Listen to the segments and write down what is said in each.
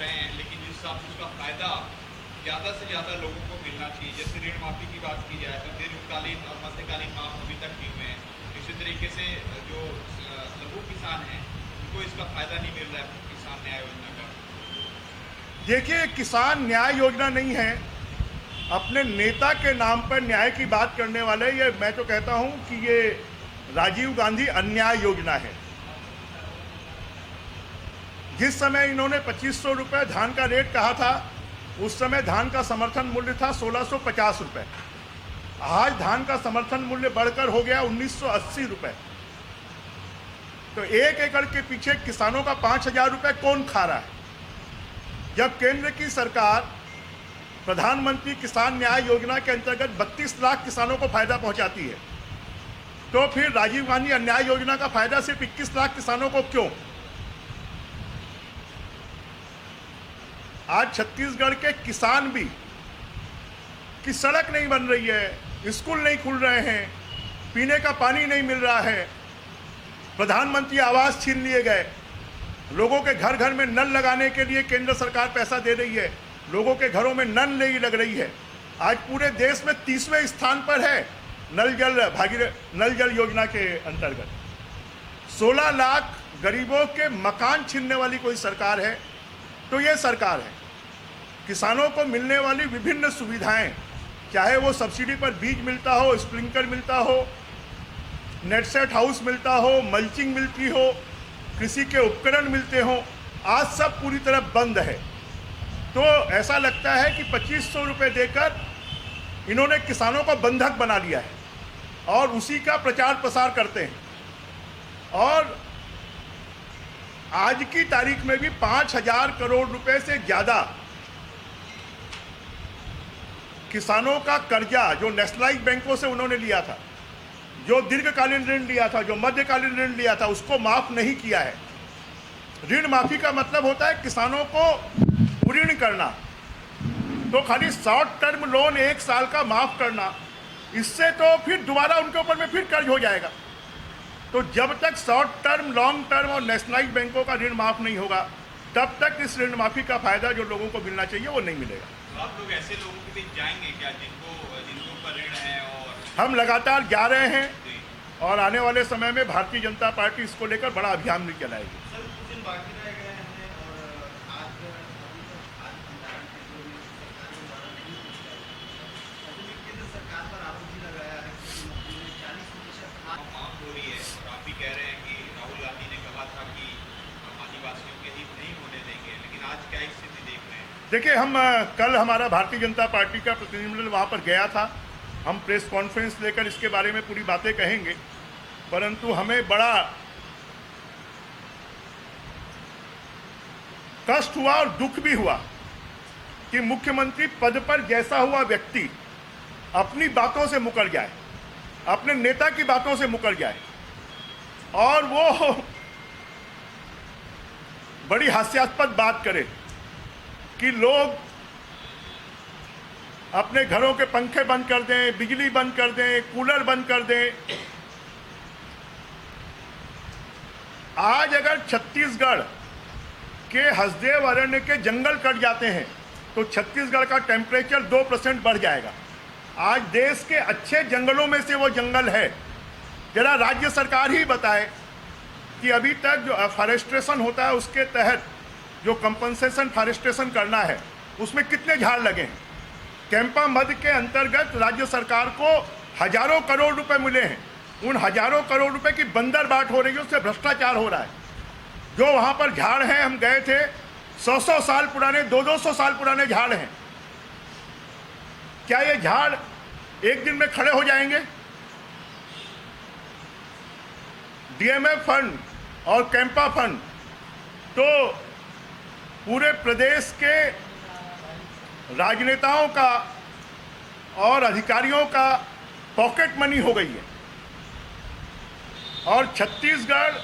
रहे हैं, लेकिन जिस हिसाब से उसका फायदा ज़्यादा से ज़्यादा लोगों को मिलना चाहिए, जैसे ऋण माफी की बात की जाए तो दीर्घकालीन और मध्यकालीन माफ अभी तक नहीं हुए हैं। इसी तरीके से जो लघु किसान हैं उनको इसका फायदा नहीं मिल रहा है किसान न्याय योजना का। देखिए, किसान न्याय योजना नहीं है, अपने नेता के नाम पर न्याय की बात करने वाले, ये मैं तो कहता हूं कि ये राजीव गांधी अन्याय योजना है। जिस समय इन्होंने 2500 रुपये धान का रेट कहा था, उस समय धान का समर्थन मूल्य था 1650 रुपये। आज धान का समर्थन मूल्य बढ़कर हो गया 1980 रुपये। तो 1 एकड़ के पीछे किसानों का 5000 रुपये कौन खा रहा है? जब केंद्र की सरकार प्रधानमंत्री किसान न्याय योजना के अंतर्गत 32 लाख किसानों को फायदा पहुंचाती है, तो फिर राजीव गांधी अन्याय योजना का फायदा सिर्फ 21 लाख किसानों को क्यों? आज छत्तीसगढ़ के किसान भी कि सड़क नहीं बन रही है, स्कूल नहीं खुल रहे हैं, पीने का पानी नहीं मिल रहा है, प्रधानमंत्री आवास छीन लिए गए, लोगों के घर घर में नल लगाने के लिए केंद्र सरकार पैसा दे रही है, लोगों के घरों में नल नहीं लग रही है। आज पूरे देश में 30वें स्थान पर है नल जल योजना के अंतर्गत। 16 लाख गरीबों के मकान छीनने वाली कोई सरकार है तो ये सरकार है। किसानों को मिलने वाली विभिन्न सुविधाएं, चाहे वो सब्सिडी पर बीज मिलता हो, स्प्रिंकलर मिलता हो, नेटसेट हाउस मिलता हो, मल्चिंग मिलती हो, कृषि के उपकरण मिलते हो, आज सब पूरी तरह बंद है। तो ऐसा लगता है कि 2500 रुपये देकर इन्होंने किसानों को बंधक बना लिया है और उसी का प्रचार प्रसार करते हैं। और आज की तारीख में भी 5000 करोड़ रुपए से ज़्यादा किसानों का कर्जा जो नेशनलाइज्ड बैंकों से उन्होंने लिया था, जो दीर्घकालीन ऋण लिया था, जो मध्यकालीन ऋण लिया था, उसको माफ नहीं किया है। ऋण माफी का मतलब होता है किसानों को ऋण करना, तो खाली शॉर्ट टर्म लोन 1 साल का माफ करना, इससे तो फिर दोबारा उनके ऊपर में फिर कर्ज हो जाएगा। तो जब तक शॉर्ट टर्म, लॉन्ग टर्म और नेशनलाइज्ड बैंकों का ऋण माफ नहीं होगा, तब तक इस ऋण माफी का फायदा जो लोगों को मिलना चाहिए वो नहीं मिलेगा। तो आप लोग ऐसे लोगों के बीच जाएंगे क्या जिनको का ऋण है? और हम लगातार जा रहे हैं और आने वाले समय में भारतीय जनता पार्टी इसको लेकर बड़ा अभियान भी चलाएगी। सर, कुछ दिन बाकी रह गए हैं और आज केंद्र सरकार पर आरोप भी लगाया है कि 40% माफ हो रही है, और आप भी कह रहे हैं कि राहुल गांधी ने कहा था कि हम आदिवासियों के हित नहीं होने देंगे, लेकिन आज क्या स्थिति देख रहे हैं? देखिए, हम कल हमारा भारतीय जनता पार्टी का प्रतिनिधिमंडल वहाँ पर गया था। हम प्रेस कॉन्फ्रेंस लेकर इसके बारे में पूरी बातें कहेंगे, परंतु हमें बड़ा कष्ट हुआ और दुख भी हुआ कि मुख्यमंत्री पद पर जैसा हुआ व्यक्ति अपनी बातों से मुकर जाए, अपने नेता की बातों से मुकर जाए, और वो बड़ी हास्यास्पद बात करे कि लोग अपने घरों के पंखे बंद कर दें, बिजली बंद कर दें, कूलर बंद कर दें। आज अगर छत्तीसगढ़ के हसदेव अरण्य के जंगल कट जाते हैं तो छत्तीसगढ़ का टेम्परेचर 2% बढ़ जाएगा। आज देश के अच्छे जंगलों में से वो जंगल है। जरा राज्य सरकार ही बताए कि अभी तक जो फॉरेस्ट्रेशन होता है उसके तहत जो कंपनसेशन फॉरेस्ट्रेशन करना है उसमें कितने झाड़ लगे हैं। कैंपा मद के अंतर्गत राज्य सरकार को हजारों करोड़ रुपए मिले हैं। उन हजारों करोड़ रुपए की बंदर बाट हो रही है, उससे भ्रष्टाचार हो रहा है। जो वहाँ पर झाड़ हैं, हम गए थे, 100 साल पुराने, 200 साल पुराने झाड़ हैं। क्या ये झाड़ एक दिन में खड़े हो जाएंगे? डीएमएफ फंड और कैंपा फंड तो पूरे प्रदेश के राजनेताओं का और अधिकारियों का पॉकेट मनी हो गई है। और छत्तीसगढ़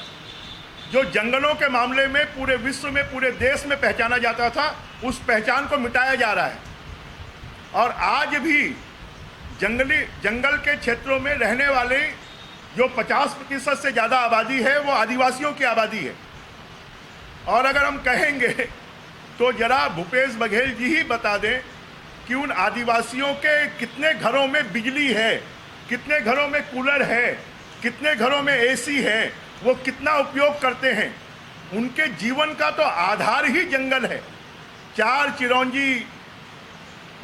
जो जंगलों के मामले में पूरे विश्व में, पूरे देश में पहचाना जाता था, उस पहचान को मिटाया जा रहा है। और आज भी जंगल के क्षेत्रों में रहने वाले जो 50% से ज़्यादा आबादी है वो आदिवासियों की आबादी है। और अगर हम कहेंगे तो जरा भूपेश बघेल जी ही बता दें कि उन आदिवासियों के कितने घरों में बिजली है, कितने घरों में कूलर है, कितने घरों में एसी है, वो कितना उपयोग करते हैं। उनके जीवन का तो आधार ही जंगल है। 4 चिरौंजी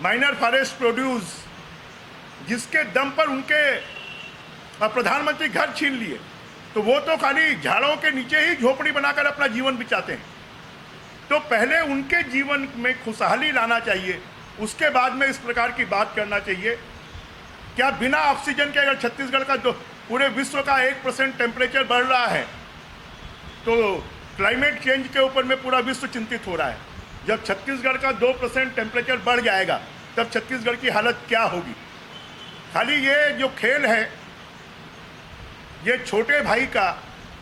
माइनर फॉरेस्ट प्रोड्यूस, जिसके दम पर उनके प्रधानमंत्री घर छीन लिए, तो वो तो खाली झाड़ों के नीचे ही झोपड़ी बनाकर अपना जीवन बिताते हैं। तो पहले उनके जीवन में खुशहाली लाना चाहिए, उसके बाद में इस प्रकार की बात करना चाहिए। क्या बिना ऑक्सीजन के अगर छत्तीसगढ़ का जो पूरे विश्व का 1% टेम्परेचर बढ़ रहा है, तो क्लाइमेट चेंज के ऊपर में पूरा विश्व चिंतित हो रहा है। जब छत्तीसगढ़ का 2% टेम्परेचर बढ़ जाएगा, तब छत्तीसगढ़ की हालत क्या होगी। खाली ये जो खेल है, ये छोटे भाई का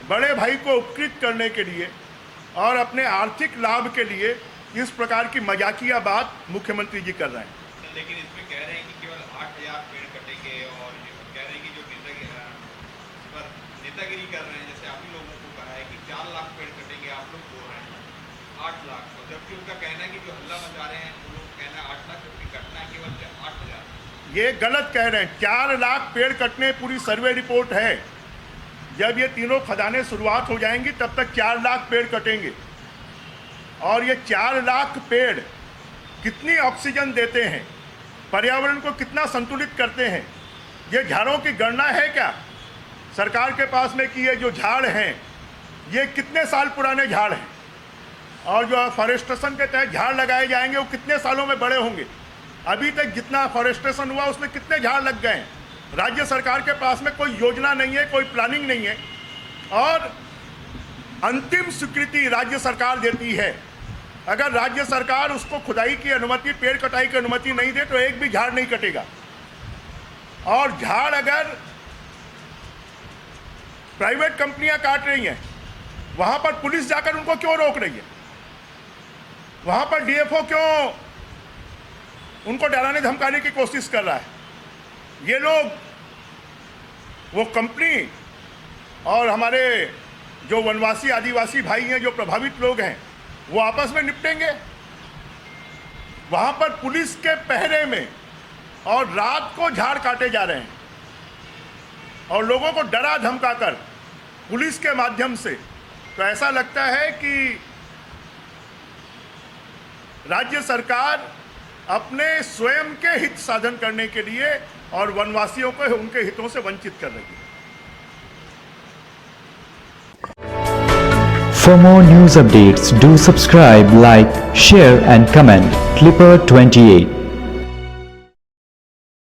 बड़े भाई को उपकृत करने के लिए और अपने आर्थिक लाभ के लिए इस प्रकार की मजाकिया बात मुख्यमंत्री जी कर रहे हैं। लेकिन इसमें कह रहे हैं कि केवल 8000 पेड़ कटेंगे और ये कह रहे हैं कि जो नेतागिरी कर रहे हैं, जैसे आप ही लोगों को कहा है कि 4 लाख पेड़ कटेंगे, आप लोग बोल रहे हैं 8 लाख, जबकि उनका कहना है कि जो हल्ला मचा रहे हैं वो लोग कहना है 8 लाख, जबकि कटना है केवल 8000। ये गलत कह रहे हैं। 4 लाख पेड़ कटने पूरी सर्वे रिपोर्ट है। जब ये तीनों खदानें शुरुआत हो जाएंगी तब तक 4 लाख पेड़ कटेंगे। और ये 4 लाख पेड़ कितनी ऑक्सीजन देते हैं, पर्यावरण को कितना संतुलित करते हैं, ये झाड़ों की गणना है क्या सरकार के पास में कि ये जो झाड़ हैं ये कितने साल पुराने झाड़ हैं, और जो फॉरेस्टेशन के तहत झाड़ लगाए जाएंगे वो कितने सालों में बड़े होंगे। अभी तक जितना फॉरेस्टेशन हुआ उसमें कितने झाड़ लग गए हैं। राज्य सरकार के पास में कोई योजना नहीं है, कोई प्लानिंग नहीं है, और अंतिम स्वीकृति राज्य सरकार देती है। अगर राज्य सरकार उसको खुदाई की अनुमति, पेड़ कटाई की अनुमति नहीं दे तो एक भी झाड़ नहीं कटेगा। और झाड़ अगर प्राइवेट कंपनियां काट रही हैं, वहां पर पुलिस जाकर उनको क्यों रोक रही है? वहां पर डीएफओ क्यों उनको डराने धमकाने की कोशिश कर रहा है? ये लोग, वो कंपनी और हमारे जो वनवासी आदिवासी भाई हैं, जो प्रभावित लोग हैं, वो आपस में निपटेंगे। वहां पर पुलिस के पहरे में और रात को झाड़ काटे जा रहे हैं, और लोगों को डरा धमकाकर पुलिस के माध्यम से। तो ऐसा लगता है कि राज्य सरकार अपने स्वयं के हित साधन करने के लिए और वनवासियों को उनके हितों से वंचित कर रही है। For more news updates, do subscribe, like, share and comment. Clipper 28